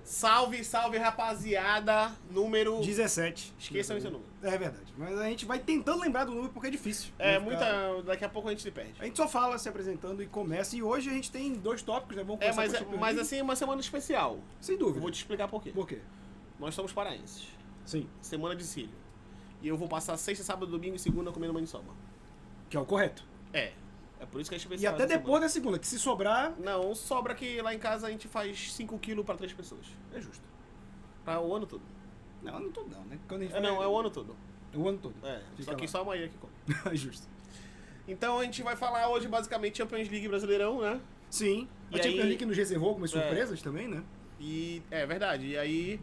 Salve, salve, rapaziada. Número... 17. Esqueçam esse número. É verdade. Mas a gente vai tentando lembrar do número porque é difícil. É, muita... Daqui a pouco a gente se perde. A gente só fala se apresentando e começa. E hoje a gente tem 2 tópicos, né? Vamos começar com a Champions Mas League. assim, é uma semana especial. Sem dúvida. Vou te explicar por quê. Por quê? Nós somos paraenses. Sim. Semana de Cílio. E eu vou passar sexta, sábado, domingo e segunda comendo maniçoba. Que é o correto. É por isso que é E especial. até essa depois semana. da segunda, que se sobrar... Não, sobra que lá em casa a gente faz 5 quilos pra 3 pessoas. É justo. Pra o ano todo. Não, não tô não, né? Quando a gente Não, é o ano todo. É o ano todo. É, Fica só que lá. só amanhã que come. É justo. Então a gente vai falar hoje basicamente Champions League Brasileirão, né? Sim. E A Champions aí- League nos reservou algumas É. surpresas também, né? E é verdade. E aí,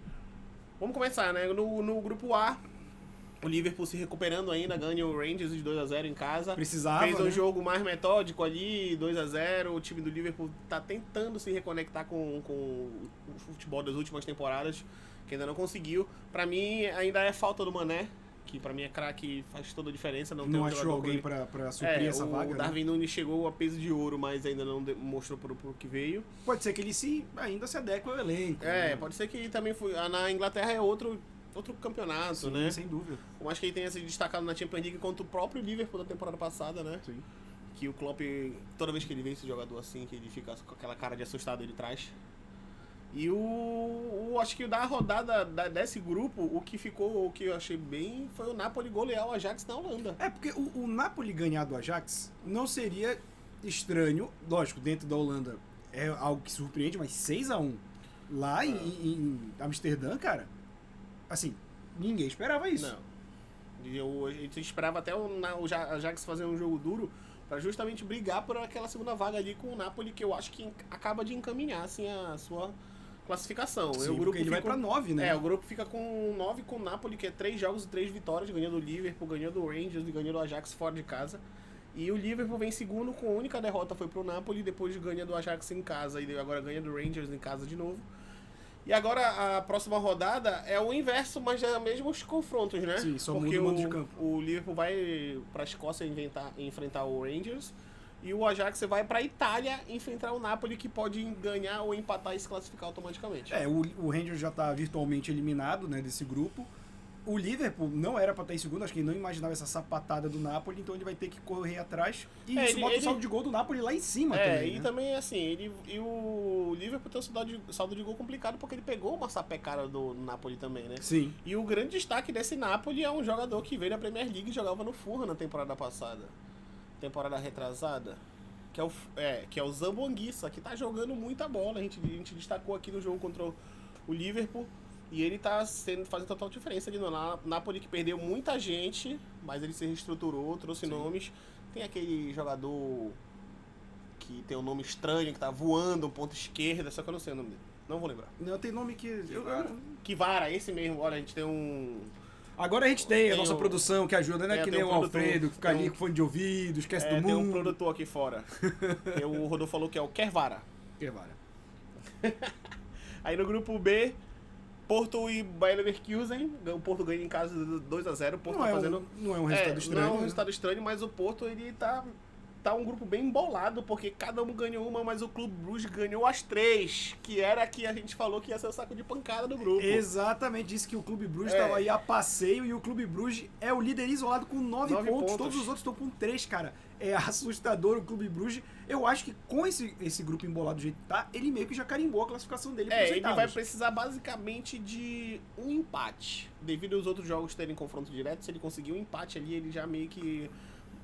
vamos começar, né? No grupo A, o Liverpool se recuperando ainda, ganha o Rangers de 2-0 em casa. Precisava, Fez um né? jogo mais metódico ali, 2-0. O time do Liverpool tá tentando se reconectar com o futebol das últimas temporadas, que ainda não conseguiu. Pra mim, ainda é falta do Mané, que pra mim é craque, faz toda a diferença. Não, tem Não um achou jogador alguém com ele. pra suprir essa o vaga, né? Darwin Núñez chegou a peso de ouro, mas ainda não mostrou pro que veio. Pode ser que ele ainda se adeque ao elenco. né? Pode ser que também foi. Na Inglaterra é outro campeonato, Sim, né? sem dúvida. Por mais que ele tenha se destacado na Champions League contra o próprio Liverpool da temporada passada, né? Sim. Que o Klopp, toda vez que ele vê esse jogador assim, que ele fica com aquela cara de assustado, ele traz. E acho que da rodada desse grupo, o que eu achei bem foi o Napoli golear o Ajax na Holanda. É, porque o Napoli ganhar do Ajax não seria estranho, lógico, dentro da Holanda é algo que surpreende, mas 6-1 lá em Amsterdã, cara, assim, ninguém esperava isso. Não. A gente esperava até o Ajax fazer um jogo duro pra justamente brigar por aquela segunda vaga ali com o Napoli, que eu acho que acaba de encaminhar assim, a sua classificação. Sim, o grupo porque ele vai pra 9, né? O grupo fica com 9 com o Napoli, que é 3 jogos e 3 vitórias, ganhando do Liverpool, ganhando do Rangers e ganhando do Ajax fora de casa. E o Liverpool vem segundo, com a única derrota foi pro Napoli, depois ganha do Ajax em casa e agora ganha do Rangers em casa de novo. E agora a próxima rodada é o inverso, mas é mesmos confrontos, né? Sim, só porque muda o mando de campo. o Liverpool vai pra Escócia enfrentar o Rangers e o Ajax vai pra Itália enfrentar o Napoli, que pode ganhar ou empatar e se classificar automaticamente. O Rangers já tá virtualmente eliminado, né, desse grupo. O Liverpool não era pra estar em segundo, acho que ele não imaginava essa sapatada do Napoli, então ele vai ter que correr atrás. E isso bota o saldo de gol do Napoli lá em cima também, e né? também assim, o Liverpool tem um saldo de gol complicado porque ele pegou uma sapecada do Napoli também, né? Sim. E o grande destaque desse Napoli é um jogador que veio da Premier League e jogava no Fulham na temporada passada. Temporada retrasada. Que é o Zambo Anguissa, que tá jogando muita bola. A gente destacou aqui no jogo contra o Liverpool. E ele tá fazendo total diferença ali no Napoli, que perdeu muita gente, mas ele se reestruturou, trouxe nomes. Tem aquele jogador que tem um nome estranho, que tá voando, um ponto esquerda, só que eu não sei o nome dele. Não vou lembrar. Não, tem nome que... Kivara, esse mesmo. Olha, a gente tem um... Agora a gente tem a Tem nossa o- produção que ajuda, né? É, que tem nem um o produtor, Alfredo, que fica tem ali um- com fone de ouvido, esquece do tem um mundo. produtor aqui fora. O Rodolfo falou que é o Kervara. Que vara. Aí no grupo B, Porto e Bayer Leverkusen. O Porto ganha em casa 2-0. O Porto Não, tá fazendo... não é um resultado estranho. Não é um né? resultado estranho, mas o Porto ele tá um grupo bem embolado, porque cada um ganhou uma, mas o Clube Bruges ganhou as 3, que era a que a gente falou que ia ser o saco de pancada do grupo. Exatamente, disse que o Clube Bruges É. estava aí a passeio e o Clube Bruges é o líder isolado com 9 9 pontos. pontos. Todos os outros estão com 3, cara. É assustador o Clube Bruges. Eu acho que com esse grupo embolado do jeito que tá, ele meio que já carimbou a classificação dele pros Ele oitavos. vai precisar basicamente de um empate. Devido aos outros jogos terem confronto direto, se ele conseguir um empate ali, ele já meio que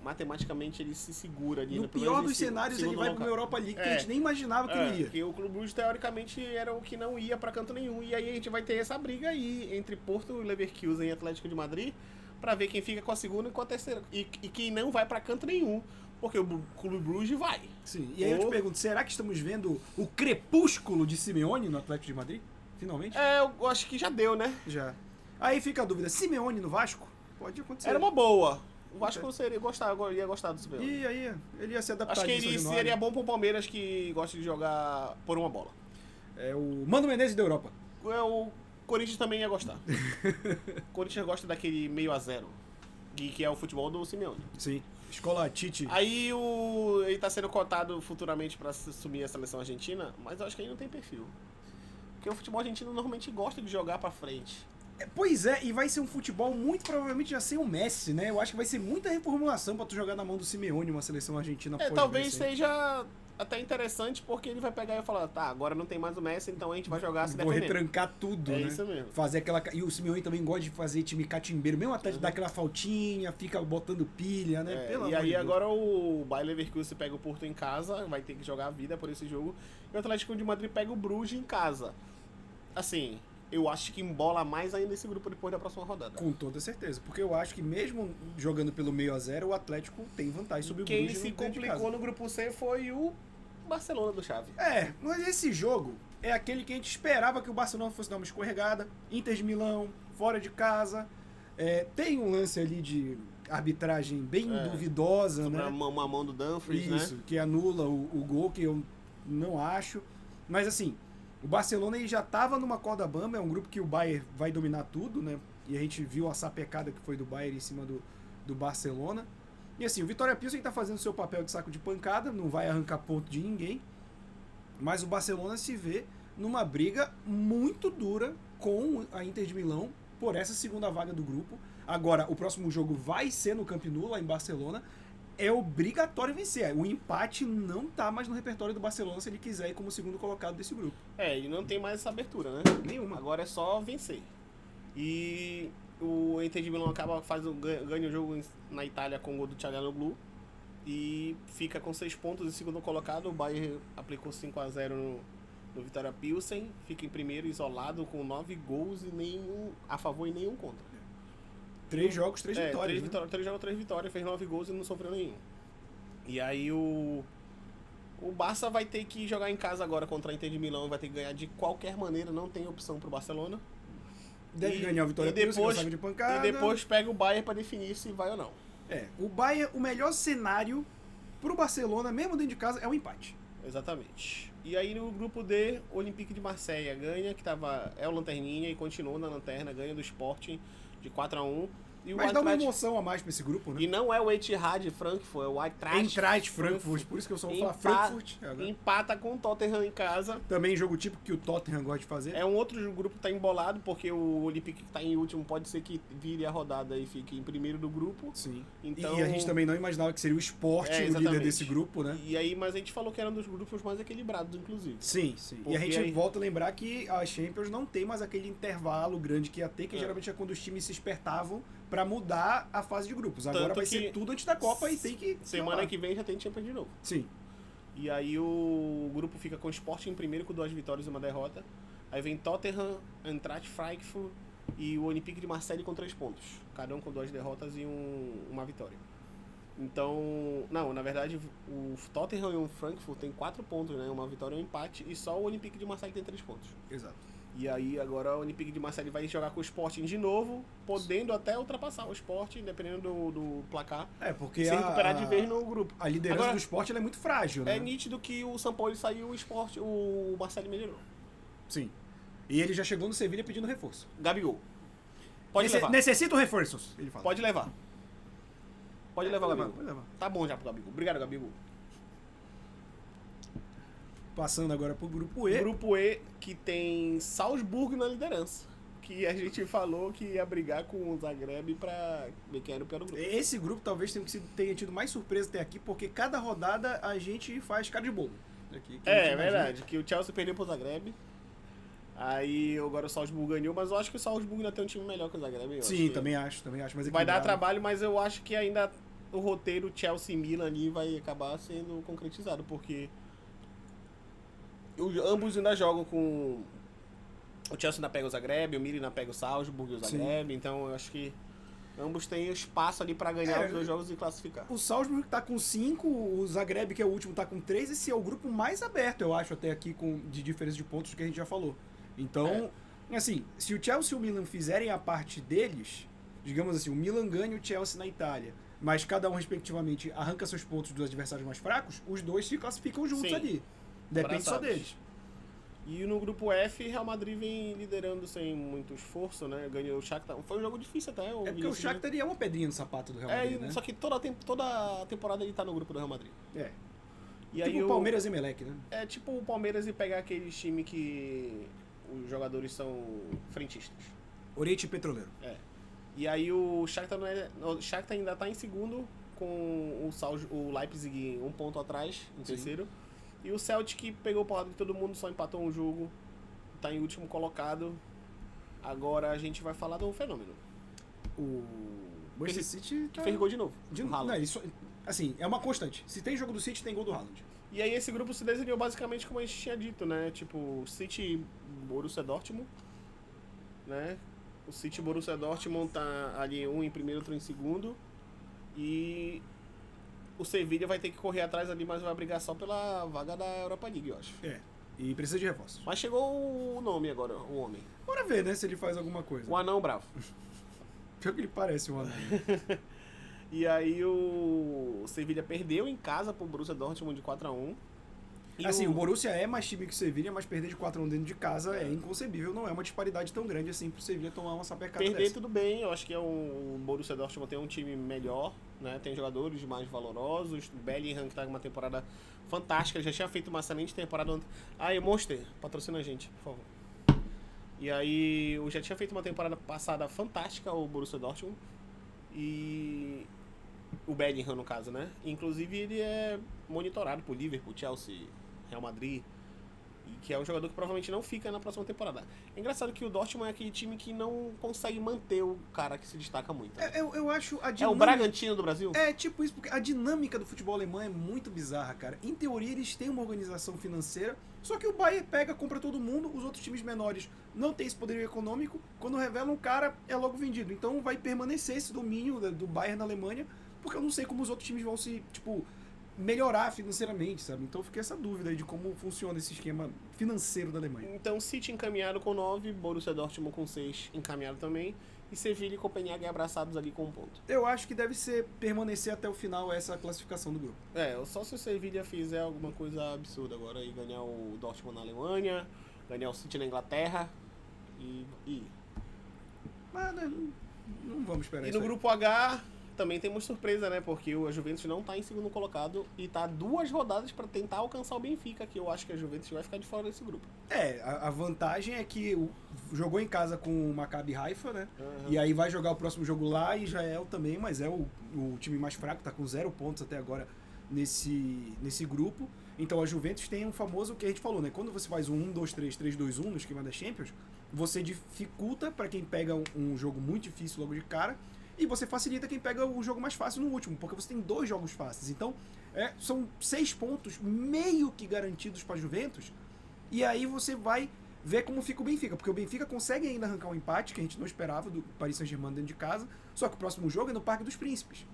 matematicamente ele se segura ali. No pelo pior menos dos em cenários, ele segundo vai pra local. Europa League, que É. a gente nem imaginava que ele ia. Porque o Clube Bruges, teoricamente, era o que não ia pra canto nenhum. E aí a gente vai ter essa briga aí entre Porto, Leverkusen e Atlético de Madrid pra ver quem fica com a segunda e com a terceira. E quem não vai pra canto nenhum. Porque o Clube Bruges vai. Sim. E aí eu te pergunto, será que estamos vendo o crepúsculo de Simeone no Atlético de Madrid? Finalmente? Eu acho que já deu, né? Já. Aí fica a dúvida, Simeone no Vasco? Pode acontecer. Era uma boa. O Vasco ia gostar do Simeone. E aí, ele ia se adaptar Acho que disso ele hoje no seria ar. bom pro Palmeiras, que gosta de jogar por uma bola. É o Mano Menezes da Europa. O Corinthians também ia gostar. O Corinthians gosta daquele meio a zero. Que é o futebol do Simeone. Sim. Escola Tite. Aí ele tá sendo cotado futuramente pra assumir a seleção argentina, mas eu acho que ele não tem perfil. Porque o futebol argentino normalmente gosta de jogar pra frente. Pois é, e vai ser um futebol muito provavelmente já sem o Messi, né? Eu acho que vai ser muita reformulação pra tu jogar na mão do Simeone, uma seleção argentina Talvez seja até interessante, porque ele vai pegar e falar, tá, agora não tem mais o Messi, então a gente vai jogar se Vou defendendo. retrancar tudo, né? Isso mesmo. Fazer aquela... E o Simeone também gosta de fazer time catimbeiro, mesmo até de dar aquela faltinha, fica botando pilha, né? Pelo E amor de aí Deus. agora o Bayer Leverkusen pega o Porto em casa, vai ter que jogar a vida por esse jogo. E o Atlético de Madrid pega o Bruges em casa. Assim, eu acho que embola mais ainda esse grupo depois da próxima rodada. Com toda certeza, porque eu acho que mesmo jogando pelo meio a zero, o Atlético tem vantagem sobre o Quem Bruges. se complicou no grupo C foi o Barcelona do Xavi. Mas esse jogo é aquele que a gente esperava que o Barcelona fosse dar uma escorregada. Inter de Milão, fora de casa. Tem um lance ali de arbitragem bem duvidosa, Sobre né? uma mão do Dumfries, Isso, né? que anula o gol, que eu não acho. Mas assim, o Barcelona ele já estava numa corda bamba, é um grupo que o Bayern vai dominar tudo, né? E a gente viu a sapecada que foi do Bayern em cima do Barcelona. E assim, o Vitória Pilsen está fazendo seu papel de saco de pancada, não vai arrancar ponto de ninguém. Mas o Barcelona se vê numa briga muito dura com a Inter de Milão por essa segunda vaga do grupo. Agora, o próximo jogo vai ser no Camp Nou, lá em Barcelona. É obrigatório vencer. O empate não tá mais no repertório do Barcelona se ele quiser ir como segundo colocado desse grupo. E não tem mais essa abertura, né? Nenhuma. Agora é só vencer. E o Inter de Milão ganha o jogo na Itália com o gol do Çalhanoğlu e fica com 6 pontos em segundo colocado. O Bayern aplicou 5-0 no Vitória Pilsen, fica em primeiro isolado com 9 gols e nenhum a favor e nenhum contra. 3 jogos, 3 vitórias. 3 jogos, 3 vitórias, fez 9 gols e não sofreu nenhum. E aí o Barça vai ter que jogar em casa agora contra a Inter de Milão, vai ter que ganhar de qualquer maneira, não tem opção pro Barcelona. Deve ganhar o Vitória Pilsen, que é sabe de pancada. E depois pega o Bayern pra definir se vai ou não. O Bayern, o melhor cenário pro Barcelona, mesmo dentro de casa, é o empate. Exatamente. E aí no grupo D, o Olympique de Marseille ganha, que é o lanterninha e continua na lanterna, ganha do Sporting de 4-1. E Mas dá uma emoção a mais pra esse grupo, né? E não é o Etihad Frankfurt, é o Eintracht Frankfurt, por isso que eu só vou falar Frankfurt. Empata com o Tottenham em casa. Também jogo típico que o Tottenham gosta de fazer. É um outro grupo que tá embolado, porque o Olympique que tá em último pode ser que vire a rodada e fique em primeiro do grupo. Sim. Então, e a gente também não imaginava que seria o Sport o líder desse grupo, né? E aí, mas a gente falou que era um dos grupos mais equilibrados, inclusive. Sim. E a gente volta a lembrar que a Champions não tem mais aquele intervalo grande que ia ter, que geralmente é quando os times se espertavam pra mudar a fase de grupos. Agora vai ser tudo antes da Copa e tem que... Semana que vem já tem Champions de novo. Sim. E aí o grupo fica com o Sporting em primeiro com 2 vitórias e 1 derrota. Aí vem Tottenham, Eintracht Frankfurt e o Olympique de Marseille com 3 pontos. Cada um com 2 derrotas e uma vitória. Então, não, na verdade o Tottenham e o Frankfurt tem 4 pontos, né? Uma vitória e um empate. E só o Olympique de Marseille tem 3 pontos. Exato. E aí agora o Olympique de Marseille vai jogar com o Sporting de novo, podendo até ultrapassar o Sporting, dependendo do placar. Porque se recuperar de vez no grupo. A liderança agora, do Sporting é muito frágil, né? É nítido que o Sampaoli saiu, o Marseille melhorou. Sim. E ele já chegou no Sevilha pedindo reforço. Gabigol. Pode levar. Necessito reforços, ele fala. Pode levar. Pode levar o Gabigol. Pode levar. Tá bom já pro Gabigol. Obrigado, Gabigol. Passando agora pro grupo E. Grupo E, que tem Salzburgo na liderança. Que a gente falou que ia brigar com o Zagreb pra ver quem era o pior do grupo. Esse grupo talvez tenha tido mais surpresa até aqui, porque cada rodada a gente faz cara de bolo. É verdade, que o Chelsea perdeu pro Zagreb. Aí agora o Salzburgo ganhou, mas eu acho que o Salzburgo ainda tem um time melhor que o Zagreb. Sim, também acho. Mas vai dar trabalho, mas eu acho que ainda o roteiro Chelsea e Milan ali vai acabar sendo concretizado, porque ambos ainda jogam com... O Chelsea ainda pega o Zagreb, o Milan ainda pega o Salzburgo e o Zagreb, sim. Então eu acho que ambos têm espaço ali pra ganhar os 2 jogos e classificar. O Salzburgo tá com 5, o Zagreb, que é o último, tá com 3. Esse é o grupo mais aberto, eu acho, até aqui, de diferença de pontos que a gente já falou. Então, assim, se o Chelsea e o Milan fizerem a parte deles, digamos assim, o Milan ganha o Chelsea na Itália, mas cada um, respectivamente, arranca seus pontos dos adversários mais fracos, os 2 se classificam juntos ali. Depende só deles. E no grupo F, Real Madrid vem liderando sem muito esforço, né? Ganhou o Shakhtar. Foi um jogo difícil até. Porque o Shakhtar é uma pedrinha no sapato do Real Madrid, né? Só que toda a temporada ele tá no grupo do Real Madrid. E tipo aí o Palmeiras e Emelec, né? É tipo o Palmeiras e pegar aquele time que... os jogadores são frentistas. Oriente Petroleiro. É. E aí o Shakhtar, o Shakhtar ainda tá em segundo, com o Leipzig um ponto atrás, em terceiro. E o Celtic pegou porrada de todo mundo, só empatou um jogo, tá em último colocado. Agora a gente vai falar do fenômeno. O Manchester City Que fez gol de novo. De, o Haaland. não, isso, assim, é uma constante. Se tem jogo do City, tem gol do Haaland. E aí esse grupo se desenhou basicamente como a gente tinha dito, né? Tipo, City e Borussia Dortmund, né? O City e Borussia Dortmund tá ali um em primeiro, outro em segundo. E o Sevilla vai ter que correr atrás ali, mas vai brigar só pela vaga da Europa League, eu acho. É. E precisa de reforço. Mas chegou o nome agora, o homem. Bora ver, né, se ele faz alguma coisa. O anão bravo. Pior que ele parece um anão. E aí o Sevilla perdeu em casa pro Borussia Dortmund de 4-1. E Assim, o Borussia é mais time que o Sevilla, mas perder de 4-1 dentro de casa é inconcebível. Não é uma disparidade tão grande assim pro Sevilla tomar uma sapecada Perder dessa. tudo bem, eu acho que o Borussia Dortmund tem um time melhor, né? Tem jogadores mais valorosos. O Bellingham, que tá com uma temporada fantástica, ele já tinha feito uma excelente temporada ontem. Ah, e Monster, patrocina a gente, por favor. E aí, eu já tinha feito uma temporada passada fantástica, o Borussia Dortmund. E o Bellingham, no caso, né? Inclusive, ele é monitorado por Liverpool, Chelsea, Real Madrid, e que é um jogador que provavelmente não fica na próxima temporada. É engraçado que o Dortmund é aquele time que não consegue manter o cara que se destaca muito. Né? Eu acho a dinâmica... É o Bragantino do Brasil? É, tipo isso, porque a dinâmica do futebol alemão é muito bizarra, cara. Em teoria, eles têm uma organização financeira, só que o Bayern pega, compra todo mundo, os outros times menores não têm esse poder econômico, quando revelam um cara, é logo vendido. Então vai permanecer esse domínio do Bayern na Alemanha, porque eu não sei como os outros times vão se, tipo, melhorar financeiramente, sabe? Então fica essa dúvida aí de como funciona esse esquema financeiro da Alemanha. Então, City encaminhado com 9, Borussia Dortmund com 6 encaminhado também, e Sevilla e Copenhague abraçados ali com 1 ponto. Eu acho que deve ser permanecer até o final essa classificação do grupo. É, só se o Sevilla fizer alguma coisa absurda agora e ganhar o Dortmund na Alemanha, ganhar o City na Inglaterra e... Mas não vamos esperar E isso no aí. grupo H também temos surpresa, né? Porque a Juventus não tá em segundo colocado e tá 2 rodadas pra tentar alcançar o Benfica, que eu acho que a Juventus vai ficar de fora desse grupo. É, a vantagem é que jogou em casa com o Maccabi Haifa, né? Uhum. E aí vai jogar o próximo jogo lá, Israel também, mas é o time mais fraco, tá com 0 pontos até agora nesse grupo. Então a Juventus tem um famoso que a gente falou, né? Quando você faz um 1-2-3, 3-2-1 no esquema da Champions, você dificulta pra quem pega um jogo muito difícil logo de cara, e você facilita quem pega o jogo mais fácil no último, porque você tem 2 jogos fáceis. Então, são 6 pontos meio que garantidos para a Juventus, e aí você vai ver como fica o Benfica, porque o Benfica consegue ainda arrancar um empate, que a gente não esperava do Paris Saint-Germain dentro de casa, só que o próximo jogo é no Parque dos Príncipes.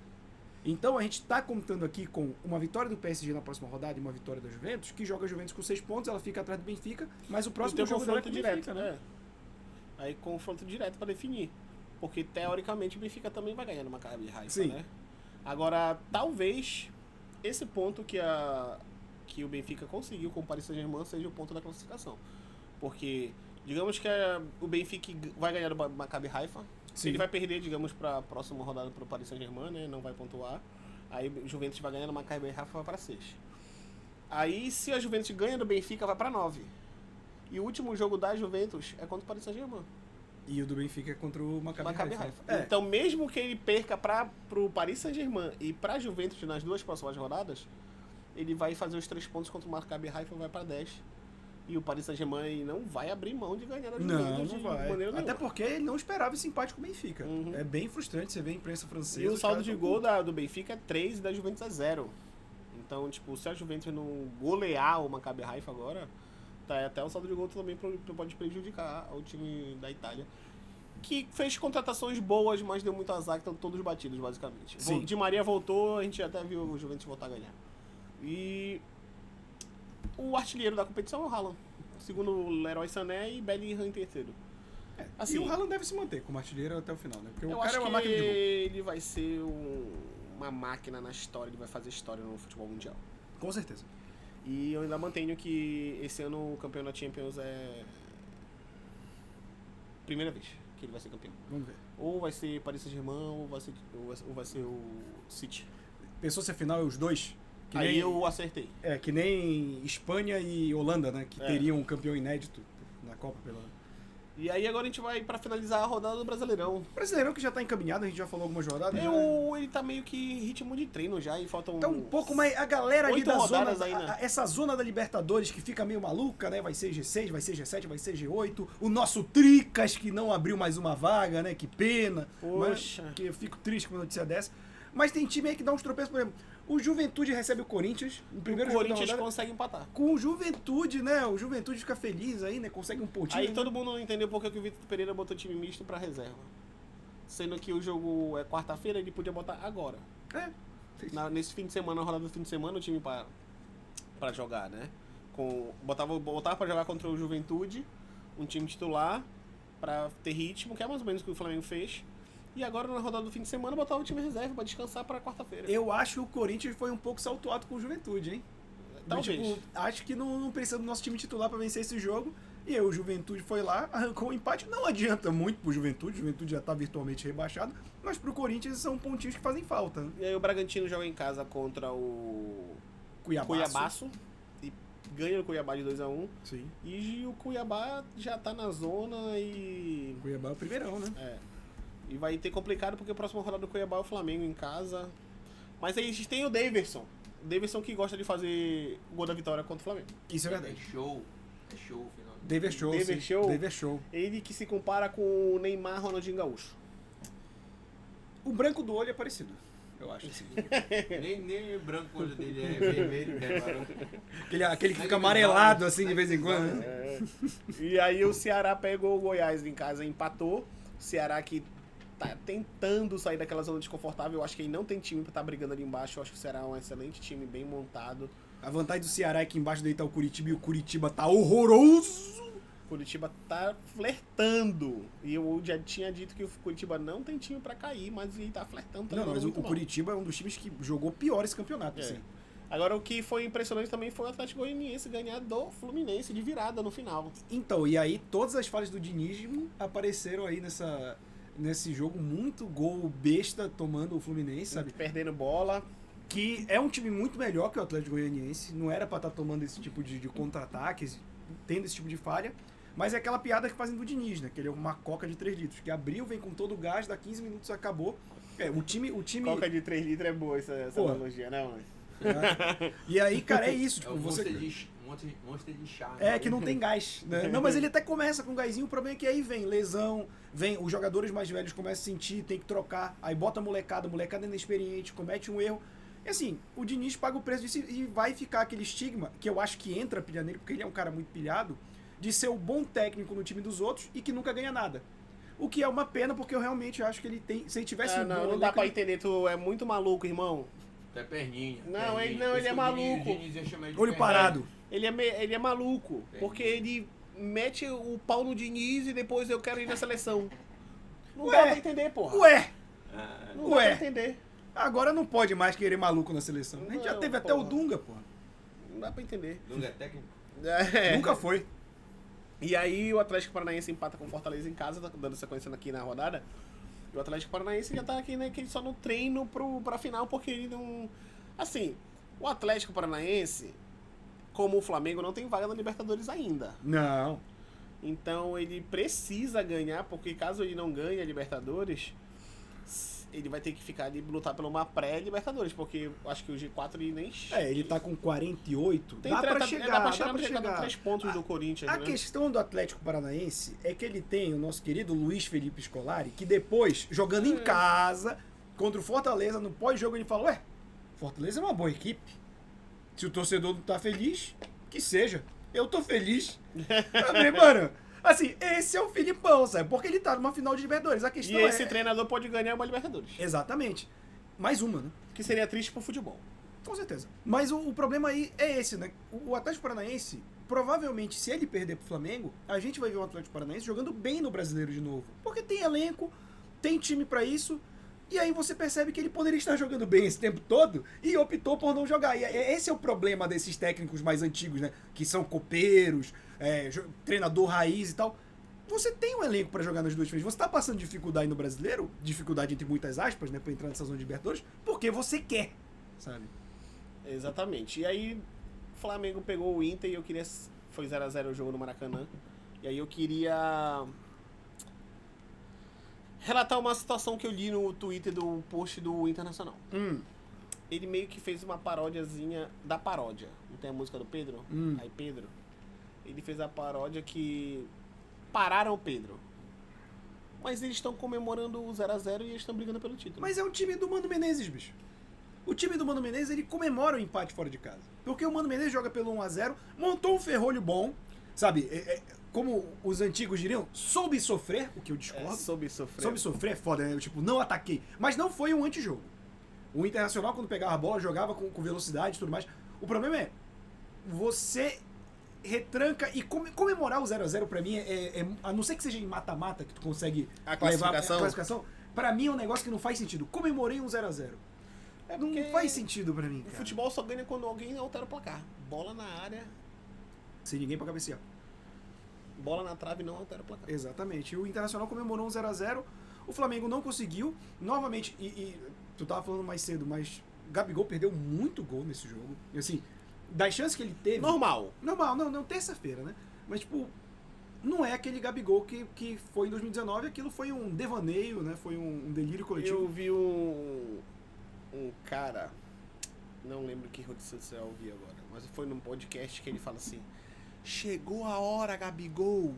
Então a gente está contando aqui com uma vitória do PSG na próxima rodada e uma vitória da Juventus, que joga a Juventus com 6 pontos, ela fica atrás do Benfica, mas o próximo tem jogo dela é confronto com o direto, Benfica, né? Aí confronto direto pra definir. Porque teoricamente o Benfica também vai ganhar no Maccabi Haifa, Sim. né? Agora, talvez esse ponto que o Benfica conseguiu com o Paris Saint-Germain seja o ponto da classificação. Porque, digamos que o Benfica vai ganhar do Maccabi Haifa. Sim. Ele vai perder, digamos, para a próxima rodada pro Paris Saint-Germain, né? Não vai pontuar. Aí o Juventus vai ganhar no Maccabi Haifa, vai para 6. Aí, se a Juventus ganha do Benfica, vai para 9. E o último jogo da Juventus é contra o Paris Saint-Germain. E o do Benfica é contra o Maccabi Haifa. Haifa. É. Então, mesmo que ele perca pro Paris Saint-Germain e pra Juventus nas 2 próximas rodadas, ele vai fazer os 3 pontos contra o Maccabi Haifa e vai pra 10. E o Paris Saint-Germain não vai abrir mão de ganhar a Juventus Não de vai. maneira nenhuma. Até porque ele não esperava esse empate com o Benfica. Uhum. É bem frustrante, você vê a imprensa francesa. E o os saldo caras de tão gol do Benfica é 3 e da Juventus é 0. Então, tipo, se a Juventus não golear o Maccabi Haifa agora, até o saldo de gol também pode prejudicar o time da Itália. Que fez contratações boas, mas deu muito azar, que estão todos batidos, basicamente. Sim. Di Maria voltou, a gente até viu o Juventus voltar a ganhar. E o artilheiro da competição é o Haaland. Segundo o Leroy Sané e Bellingham em terceiro. E o Haaland deve se manter como artilheiro até o final, né? Porque o Eu cara acho é uma que máquina de gol. ele vai ser uma máquina na história, ele vai fazer história no futebol mundial. Com certeza. E eu ainda mantenho que esse ano o campeão da Champions é primeira vez que ele vai ser campeão. Vamos ver. Ou vai ser Paris Saint-Germain ou vai ser o City. Pensou se a final é os dois? Que Eu acertei. que nem Espanha e Holanda, né? Que É. teriam um campeão inédito Copa pela... E aí agora a gente vai pra finalizar a rodada do Brasileirão. Brasileirão que já tá encaminhado, a gente já falou algumas rodadas. né? Ele tá meio que ritmo de treino já e faltam... Tá um pouco mais. A galera ali 8 da zona. rodadas ainda. Essa zona da Libertadores que fica meio maluca, né? Vai ser G6, vai ser G7, vai ser G8. O nosso Tricas que não abriu mais uma vaga, né? Que pena. Poxa. Mas, que eu fico triste com uma notícia dessa. Mas tem time aí que dá uns tropeços, por exemplo. O Juventude recebe o Corinthians no primeiro O jogo da Corinthians rodada. consegue empatar. Com o Juventude, né? O Juventude fica feliz aí, né? Consegue um pontinho. Aí né? todo mundo não entendeu por que o Vitor Pereira botou time misto pra reserva. Sendo que o jogo é quarta-feira, ele podia botar agora. É. Nesse fim de semana, na rodada do fim de semana, o time pra jogar, né? Botava pra jogar contra o Juventude, um time titular, pra ter ritmo, que é mais ou menos o que o Flamengo fez. E agora, na rodada do fim de semana, botava o time reserva pra descansar pra quarta-feira. Eu acho que o Corinthians foi um pouco salto alto com o Juventude, hein? Talvez. Tipo, acho que não precisa do nosso time titular pra vencer esse jogo. E aí o Juventude foi lá, arrancou um empate. Não adianta muito pro Juventude, o Juventude já tá virtualmente rebaixado. Mas pro Corinthians são pontinhos que fazem falta. Né? E aí o Bragantino joga em casa contra o Cuiabaço. E ganha o Cuiabá de 2-1. Sim. E o Cuiabá já tá na zona e... O Cuiabá é o primeirão, né? É. E vai ter complicado porque a próxima rodada do Cuiabá é o Flamengo em casa. Mas aí a gente tem o Daverson. O Daverson que gosta de fazer o gol da vitória contra o Flamengo. Isso é verdade. É show o final. David Show. David sim. Show? David Show. Ele que se compara com o Neymar Ronaldinho Gaúcho. O branco do olho é parecido, eu acho. Assim. nem o branco olho dele é vermelho, né? Aquele que fica amarelado assim de vez em quando. Né? É. E aí o Ceará pegou o Goiás em casa e empatou. O Ceará que tá tentando sair daquela zona desconfortável. Eu acho que ele não tem time pra estar brigando ali embaixo. Eu acho que o Ceará é um excelente time, bem montado. A vantagem do Ceará é que embaixo dele tá o Curitiba e o Curitiba tá horroroso. O Curitiba tá flertando. E eu já tinha dito que o Curitiba não tem time pra cair, mas ele tá flertando. Tá Não, mas o muito mal. Curitiba é um dos times que jogou pior esse campeonato. É. Assim. Agora o que foi impressionante também foi o Atlético Goianiense ganhar do Fluminense de virada no final. Então, e aí todas as falhas do Diniz apareceram aí nesse jogo. Muito gol besta tomando o Fluminense, sabe? Perdendo bola. Que é um time muito melhor que o Atlético Goianiense. Não era pra estar tomando esse tipo de contra-ataques, tendo esse tipo de falha. Mas é aquela piada que fazem do Diniz, né? Que ele é uma coca de 3 litros. Que abriu, vem com todo o gás, dá 15 minutos acabou. É, o time... Coca de 3 litros é boa essa Pô. analogia, né, mano? É. E aí, cara, é isso. É Tipo, o você... monstro de chá. É, que não tem gás, né? Não, mas ele até começa com gásinho, o problema é que aí vem lesão, vem os jogadores mais velhos começam a sentir, tem que trocar, aí bota a molecada inexperiente, comete um erro. E assim, o Diniz paga o preço disso e vai ficar aquele estigma, que eu acho que entra pilha nele, porque ele é um cara muito pilhado, de ser o bom técnico no time dos outros e que nunca ganha nada. O que é uma pena, porque eu realmente acho que ele tem... Se ele tivesse um bom não dá pra entender, tu é muito maluco, irmão. É perninha. Não, perninha. ele é maluco. Diniz ia chamar ele de Olho perninha. parado. Ele é maluco, porque ele mete o pau no Diniz e depois eu quero ir na seleção. Não dá Ué. pra entender, porra. Ué, Não dá ué. pra entender. agora não pode mais querer maluco na seleção. A gente já Não, teve até porra. o Dunga, pô. Não dá pra entender. Dunga é técnico? É. Nunca foi. E aí o Atlético Paranaense empata com o Fortaleza em casa, tá dando sequência aqui na rodada. E o Atlético Paranaense já tá aqui, né, que ele só no treino pra final, porque ele não... Assim, o Atlético Paranaense, como o Flamengo, não tem vaga na Libertadores ainda. Não. Então ele precisa ganhar, porque caso ele não ganhe a Libertadores, ele vai ter que ficar ali lutar por uma pré-Libertadores, porque eu acho que o G4 ele nem É, ele tá com 48. Tem Dá pra treta- chegar, dá pra dá pra chegar chegar. a 3 pontos do Corinthians, A né? questão do Atlético Paranaense é que ele tem o nosso querido Luiz Felipe Scolari, que depois, jogando em casa, contra o Fortaleza, no pós-jogo, ele falou, ué, Fortaleza é uma boa equipe. Se o torcedor não tá feliz, que seja. Eu tô feliz. Eu falei, mano, assim, esse é o Filipão, sabe? Porque ele tá numa final de Libertadores. A E questão esse treinador pode ganhar uma Libertadores. Exatamente. Mais uma, né? Que seria triste pro futebol. Com certeza. Mas o problema aí é esse, né? O Atlético Paranaense, provavelmente, se ele perder pro Flamengo, a gente vai ver o Atlético Paranaense jogando bem no Brasileiro de novo. Porque tem elenco, tem time pra isso, e aí você percebe que ele poderia estar jogando bem esse tempo todo e optou por não jogar. E esse é o problema desses técnicos mais antigos, né? Que são copeiros, treinador raiz e tal. Você tem um elenco pra jogar nas duas frentes. Você tá passando dificuldade no Brasileiro, dificuldade entre muitas aspas, né? Pra entrar nessa zona de Libertadores, porque você quer, sabe? Exatamente. E aí, o Flamengo pegou o Inter e eu queria... Foi 0x0 o jogo no Maracanã. E aí eu queria relatar uma situação que eu li no Twitter do post do Internacional. Ele meio que fez uma paródiazinha da paródia. Não tem a música do Pedro? Aí Pedro. Ele fez a paródia que pararam o Pedro. Mas eles estão comemorando o 0x0 e eles estão brigando pelo título. Mas é um time do Mano Menezes, bicho. O time do Mano Menezes, ele comemora o empate fora de casa. Porque o Mano Menezes joga pelo 1x0, montou um ferrolho bom, sabe? Como os antigos diriam, soube sofrer, o que eu discordo. Soube sofrer. Soube sofrer é foda, né? Eu, tipo, não ataquei. Mas não foi um antijogo. O Internacional, quando pegava a bola, jogava com velocidade e tudo mais. O problema é, você retranca e comemorar o 0x0 pra mim a não ser que seja em mata-mata que tu consegue A classificação. levar a classificação, pra mim é um negócio que não faz sentido. Comemorei um 0x0. Não faz sentido pra mim, O cara. futebol só ganha quando alguém altera o placar. Bola na área, Sem ninguém pra cabecear. bola na trave não altera o placar. Exatamente. O Internacional comemorou um 0x0. O Flamengo não conseguiu. Novamente, e tu tava falando mais cedo, mas Gabigol perdeu muito gol nesse jogo. E assim, das chances que ele teve... Normal. Normal, não, terça-feira, né? Mas, tipo, não é aquele Gabigol que foi em 2019, aquilo foi um devaneio, né? Foi um delírio coletivo. Eu vi um cara, não lembro que rede social eu vi agora, mas foi num podcast que ele fala assim: chegou a hora, Gabigol,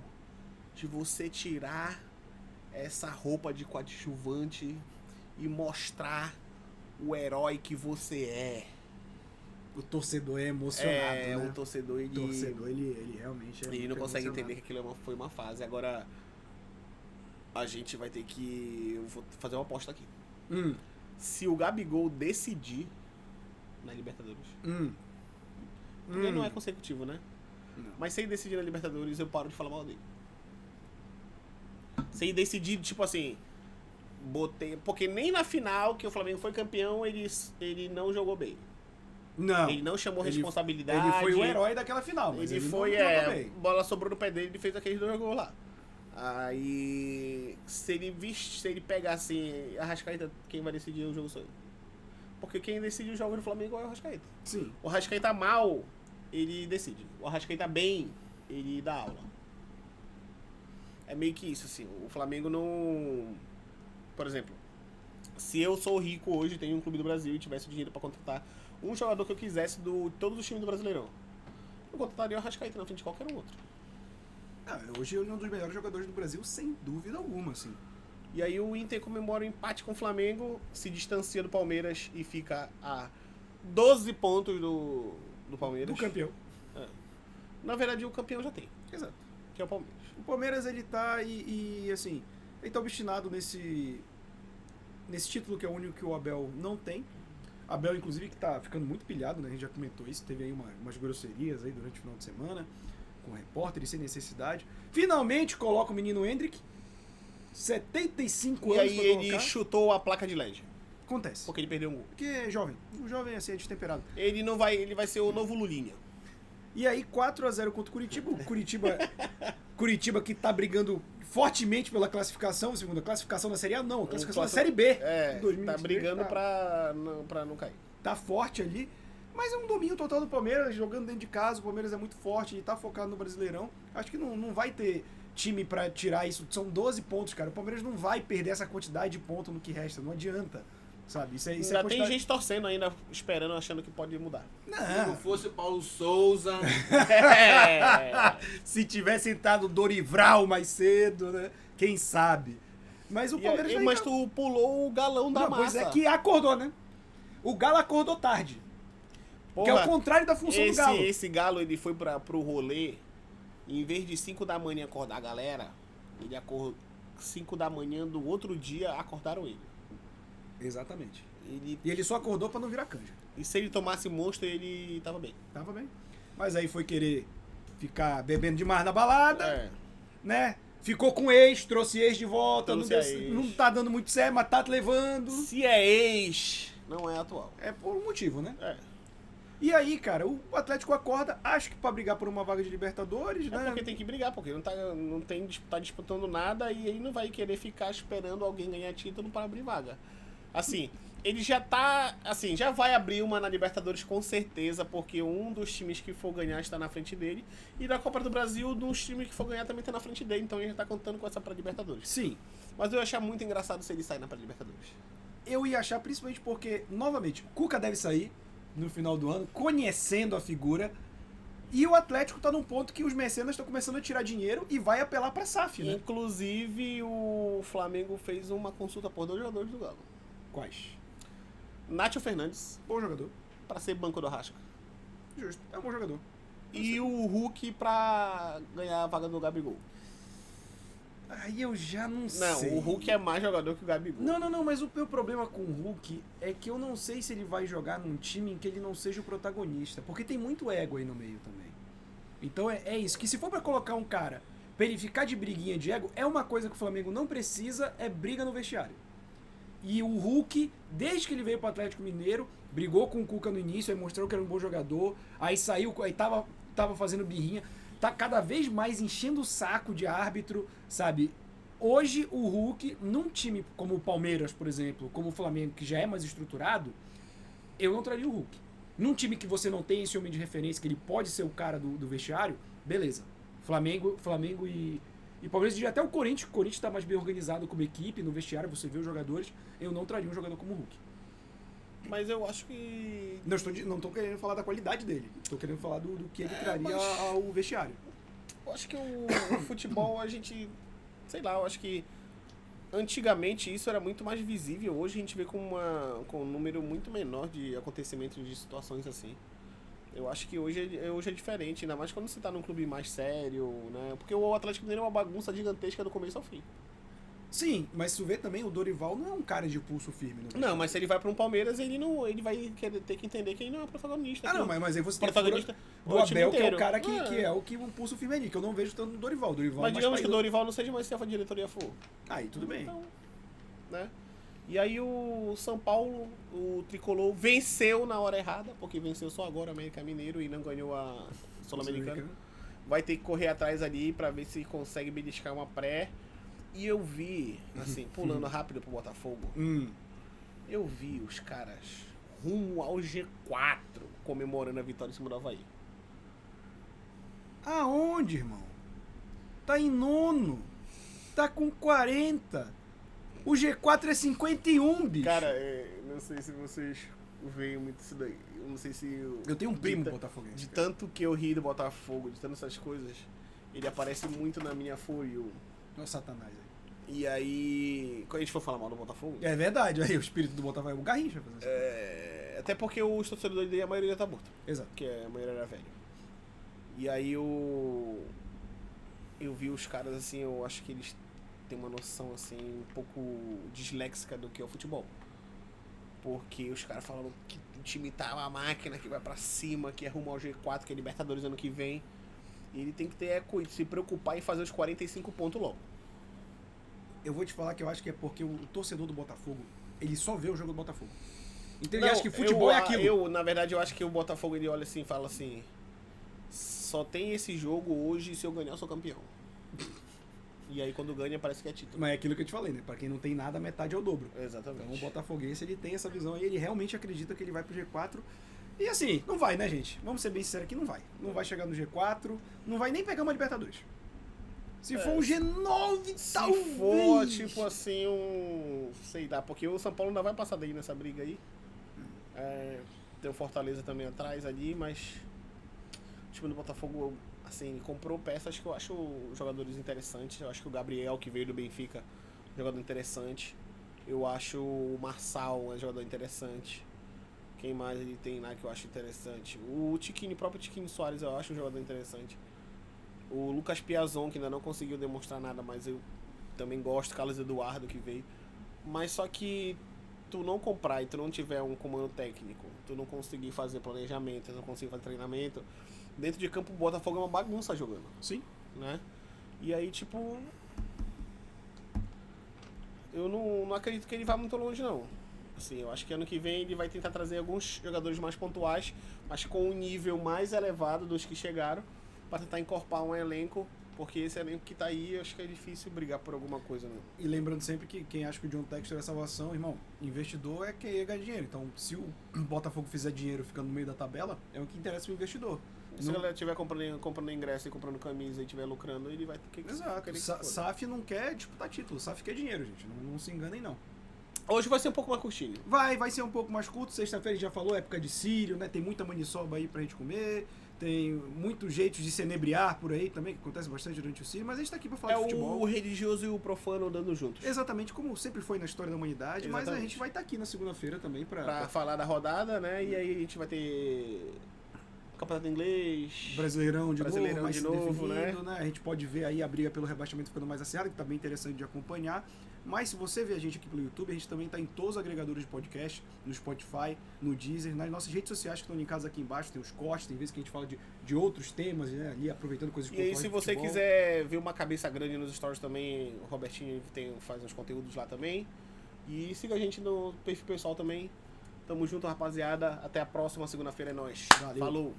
de você tirar essa roupa de coadjuvante e mostrar o herói que você é. O torcedor é emocionado, né? O torcedor, ele realmente é ele não muito consegue emocionado. entender que aquilo foi uma fase. Agora, a gente vai ter que... Eu vou fazer uma aposta aqui. Se o Gabigol decidir na Libertadores, porque não é consecutivo, né? Não. Mas se ele decidir na Libertadores, eu paro de falar mal dele. Se ele decidir, tipo assim, porque nem na final, que o Flamengo foi campeão, ele não jogou bem. Não. Ele não chamou Ele- responsabilidade. Ele foi o herói daquela final, mas Ele ele foi, não jogou bem. bola sobrou no pé dele, ele fez aqueles 2 gols lá. Aí, se ele pegar assim, a Arrascaeta, quem vai decidir o jogo sou eu. Porque quem decide o jogo do Flamengo é o Arrascaeta. Sim. O Arrascaeta mal, ele decide. O Arrascaeta bem, ele dá aula. É meio que isso, assim. O Flamengo não... Por exemplo, se eu sou rico hoje, tenho um clube do Brasil e tivesse dinheiro pra contratar um jogador que eu quisesse de todos os times do Brasileirão, eu contrataria o Arrascaeta na frente de qualquer um outro. Hoje ele é um dos melhores jogadores do Brasil, sem dúvida alguma, assim. E aí o Inter comemora o empate com o Flamengo, se distancia do Palmeiras e fica a 12 pontos do Palmeiras. Do campeão. Na verdade, o campeão já tem, Exato. que é o Palmeiras. O Palmeiras, ele tá assim, ele tá obstinado nesse título que é o único que o Abel não tem. Abel, inclusive, que tá ficando muito pilhado, né? A gente já comentou isso, teve aí umas grosserias aí durante o final de semana, com repórteres sem necessidade. Finalmente coloca o menino Hendrick, 75 E anos aí pra ele colocar. chutou a placa de LED, Acontece. porque ele perdeu um gol. Porque é jovem. O jovem, assim, é destemperado. Ele vai ser o novo Lulinha. E aí, 4x0 contra o Curitiba. O Curitiba que tá brigando fortemente pela classificação, segunda classificação da Série A, não, a classificação da Série B. É, 2023, tá brigando tá. pra não cair. Tá forte ali. Mas é um domínio total do Palmeiras, jogando dentro de casa. O Palmeiras é muito forte, ele tá focado no Brasileirão. Acho que não vai ter time pra tirar isso. São 12 pontos, cara. O Palmeiras não vai perder essa quantidade de pontos no que resta. Não adianta, sabe? Isso é Ainda tem quantidade... gente torcendo ainda, esperando, achando que pode mudar. Se não Não. fosse o Paulo Souza, Se tivesse entrado o Dorival mais cedo, né? Quem sabe? Mas o Palmeiras vai Mas tu pulou o galão da Não, massa. pois é que acordou, né? O Galo acordou tarde. Que é o contrário da função do Galo. Esse Galo, ele foi pro rolê, em vez de 5 da manhã acordar a galera, ele acordou 5 da manhã do outro dia, acordaram ele. Exatamente. Ele. E ele só acordou pra não virar canja. E se ele tomasse monstro, ele tava bem. Tava bem. Mas aí foi querer ficar bebendo demais na balada, É. né? Ficou com ex, trouxe ex de volta. Trouxe Não, a ex. não tá dando muito certo, mas tá te levando. Se é ex, não é atual. É por um motivo, né? É. E aí, cara, o Atlético acorda, acho que pra brigar por uma vaga de Libertadores, É né? porque tem que brigar, porque tá disputando nada e aí não vai querer ficar esperando alguém ganhar título para abrir vaga. Assim, ele já tá, assim, já vai abrir uma na Libertadores com certeza, porque um dos times que for ganhar está na frente dele. E na Copa do Brasil, um dos times que for ganhar também está na frente dele. Então ele já tá contando com essa pré-Libertadores. Sim. Mas eu ia achar muito engraçado se ele sair na pré-Libertadores. Eu ia achar principalmente porque, novamente, o Cuca deve sair no final do ano, conhecendo a figura. E o Atlético tá num ponto que os mecenas estão começando a tirar dinheiro e vai apelar pra SAF, né? Inclusive, o Flamengo fez uma consulta por 2 jogadores do Galo. Quais? Nátio Fernandes, Bom jogador. pra ser banco do Arrasca. Justo. É um bom jogador. E o Hulk pra ganhar a vaga do Gabigol. Aí eu já não Não, sei. o Hulk é mais jogador que o Gabigol. Não, mas o meu problema com o Hulk é que eu não sei se ele vai jogar num time em que ele não seja o protagonista, porque tem muito ego aí no meio também. Então é isso, que se for pra colocar um cara pra ele ficar de briguinha de ego, é uma coisa que o Flamengo não precisa, é briga no vestiário. E o Hulk, desde que ele veio pro Atlético Mineiro, brigou com o Cuca no início, aí mostrou que era um bom jogador, aí saiu, aí tava fazendo birrinha, tá cada vez mais enchendo o saco de árbitro, sabe? Hoje o Hulk, num time como o Palmeiras, por exemplo, como o Flamengo, que já é mais estruturado, eu não traria o Hulk. Num time que você não tem esse homem de referência, que ele pode ser o cara do vestiário, beleza. Flamengo e Palmeiras, e até o Corinthians está mais bem organizado como equipe, no vestiário, você vê os jogadores, eu não traria um jogador como o Hulk. Mas eu acho que... Não tô querendo falar da qualidade dele, tô querendo falar do que ele traria mas- ao vestiário. Eu acho que o futebol, a gente... Sei lá, eu acho que... Antigamente isso era muito mais visível. Hoje a gente vê com um número muito menor de acontecimentos, de situações assim. Eu acho que hoje é diferente, ainda mais quando você tá num clube mais sério, né? Porque o Atlético Mineiro é uma bagunça gigantesca do começo ao fim. Sim, mas se tu vê também, o Dorival não é um cara de pulso firme. No Não, mas se ele vai pra um Palmeiras, ele vai ter que entender que ele não é o protagonista. Ah, não, que mas aí você o tem a figura protagonista do time Abel, que é o inteiro. cara que é o que o pulso firme ali, que eu não vejo tanto no Dorival. Dorival Mas mais digamos que o país- Dorival não seja mais se a diretoria for. Aí, tudo bem. Então, né? E aí o São Paulo, o Tricolor, venceu na hora errada, porque venceu só agora o América Mineiro e não ganhou a Sul-Americana. Vai ter que correr atrás ali pra ver se consegue beliscar uma pré. E eu vi, assim, pulando rápido pro Botafogo, eu vi os caras rumo ao G4 comemorando a vitória em cima do Avaí. Aonde, irmão? Tá em nono. Tá com 40. O G4 é 51, bicho. Cara, não sei se vocês veem muito isso daí. Eu não sei se... eu tenho um primo de, botafoguense. de cara. tanto que eu ri do Botafogo, de tantas essas coisas, ele aparece muito na minha For You. Olha o Satanás aí. E aí, quando a gente for falar mal do Botafogo, É verdade, aí o espírito do Botafogo é o Garrincha fazendo isso. até porque os torcedores dele, a maioria tá morto, Exato. porque a maioria era velho. E aí eu vi os caras assim, eu acho que eles têm uma noção assim, um pouco disléxica do que é o futebol. Porque os caras falam que o time tá uma máquina que vai pra cima, que é rumo ao G4, que é Libertadores ano que vem. E ele tem que ter eco e se preocupar em fazer os 45 pontos logo. Eu vou te falar que eu acho que é porque o torcedor do Botafogo, ele só vê o jogo do Botafogo. Então ele acha que futebol é aquilo. Na verdade, eu acho que o Botafogo ele olha assim e fala assim: só tem esse jogo hoje, se eu ganhar, eu sou campeão. E aí quando ganha, parece que é título. Mas é aquilo que eu te falei, né? Pra quem não tem nada, metade é o dobro. Exatamente. Então o botafoguense, ele tem essa visão aí, ele realmente acredita que ele vai pro G4. E assim, não vai, né, gente? Vamos ser bem sinceros aqui, não vai. Não vai chegar no G4, não vai nem pegar uma Libertadores. Se for um G9, Se talvez. for, tipo assim, sei lá, porque o São Paulo ainda vai passar daí nessa briga aí. Tem o Fortaleza também atrás ali, mas o time do Botafogo, assim, comprou peças que eu acho jogadores interessantes. Eu acho que o Gabriel, que veio do Benfica, jogador interessante. Eu acho o Marçal um jogador interessante. Quem mais ele tem lá que eu acho interessante? O Tiquinho, o próprio Tiquinho Soares, eu acho um jogador interessante. O Lucas Piazon, que ainda não conseguiu demonstrar nada, mas eu também gosto. Carlos Eduardo, que veio. Mas só que tu não comprar e tu não tiver um comando técnico, tu não conseguir fazer planejamento, tu não conseguir fazer treinamento, dentro de campo o Botafogo é uma bagunça jogando, Sim. né? E aí, tipo... Eu não acredito que ele vá muito longe, não. Assim, eu acho que ano que vem ele vai tentar trazer alguns jogadores mais pontuais, mas com um nível mais elevado dos que chegaram, para tentar encorpar um elenco Porque esse elenco que tá aí, acho que é difícil brigar por alguma coisa, né? E lembrando sempre que quem acha que o John Textor é salvação, irmão, investidor é quem ia ganhar dinheiro. Então, se o Botafogo fizer dinheiro ficando no meio da tabela, é o que interessa pro investidor. Se a galera estiver comprando ingresso e comprando camisa e estiver lucrando, ele vai ter que... Exato. querer que foda. SAF não quer disputar título, SAF quer dinheiro, gente. Não se enganem, não. Hoje vai ser um pouco mais curtinho. Vai ser um pouco mais curto. Sexta-feira a gente já falou, época de Sírio, né? Tem muita maniçoba aí pra gente comer. Tem muitos jeitos de se enebriar por aí também, que acontece bastante durante o Sírio. Mas a gente tá aqui pra falar É de futebol. o religioso e o profano andando juntos. Exatamente como sempre foi na história da humanidade. Mas a Exatamente. gente vai estar aqui na segunda-feira também Pra falar da rodada, né? E aí a gente vai ter campeonato inglês, Brasileirão de Brasileirão novo, mais de se novo, definindo, né? A gente pode ver aí a briga pelo rebaixamento ficando mais acirrada, que tá bem interessante de acompanhar. Mas se você vê a gente aqui pelo YouTube, a gente também tá em todos os agregadores de podcast, no Spotify, no Deezer, nas nossas redes sociais que estão linkadas aqui embaixo, tem os cortes, tem vezes que a gente fala de outros temas, né? Ali aproveitando coisas E aí, pontuais se de você futebol. quiser ver uma cabeça grande nos stories também, o Robertinho faz uns conteúdos lá também. E siga a gente no perfil pessoal também. Tamo junto, rapaziada. Até a próxima segunda-feira, é nóis. Valeu. Falou!